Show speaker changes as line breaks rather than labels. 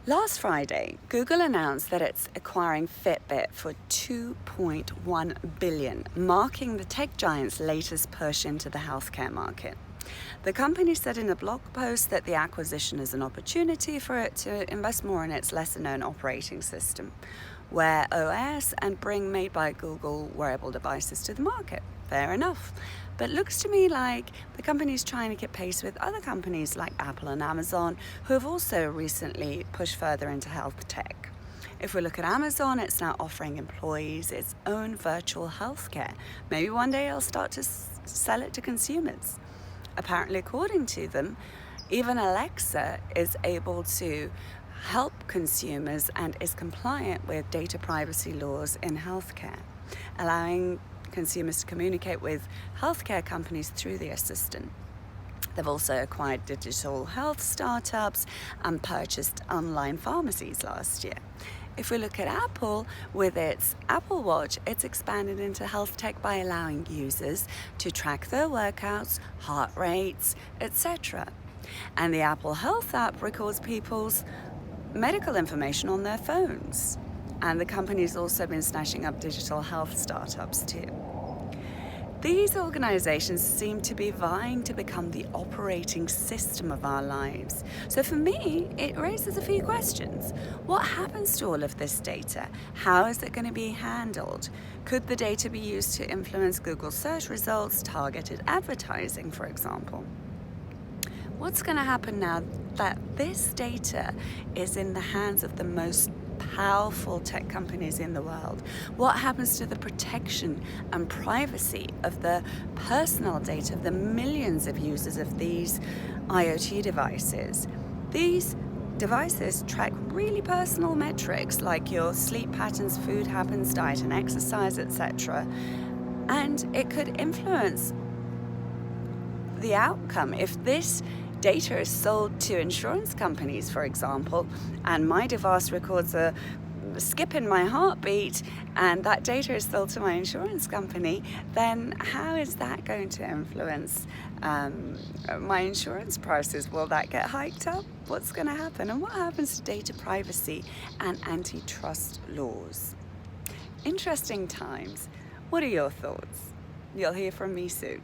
Last Friday, Google announced that it's acquiring Fitbit for $2.1 billion, marking the tech giant's latest push into the healthcare market. The company said in a blog post that the acquisition is an opportunity for it to invest more in its lesser-known operating system, Wear OS and bring made by Google wearable devices to the market. Fair enough. But it looks to me like the company's trying to keep pace with other companies like Apple and Amazon, who have also recently pushed further into health tech. If we look at Amazon, it's now offering employees its own virtual healthcare. Maybe one day it'll start to sell it to consumers. Apparently, according to them, even Alexa is able to help consumers and is compliant with data privacy laws in healthcare, allowing consumers to communicate with healthcare companies through the assistant. They've also acquired digital health startups and purchased online pharmacies last year. If we look at Apple, with its Apple Watch, it's expanded into health tech by allowing users to track their workouts, heart rates, etc. And the Apple Health app records people's medical information on their phones. And the company's also been snatching up digital health startups too. These organizations seem to be vying to become the operating system of our lives. So for me, it raises a few questions. What happens to all of this data? How is it going to be handled? Could the data be used to influence Google search results, targeted advertising, for example? What's going to happen now that this data is in the hands of the most powerful tech companies in the world? What happens to the protection and privacy of the personal data of the millions of users of these IoT devices? These devices track really personal metrics like your sleep patterns, food habits, diet and exercise, etc. And it could influence the outcome. If this data is sold to insurance companies, for example, and my device records a skip in my heartbeat and that data is sold to my insurance company, then how is that going to influence my insurance prices? Will that get hiked up? What's going to happen? And what happens to data privacy and antitrust laws? Interesting times. What are your thoughts? You'll hear from me soon.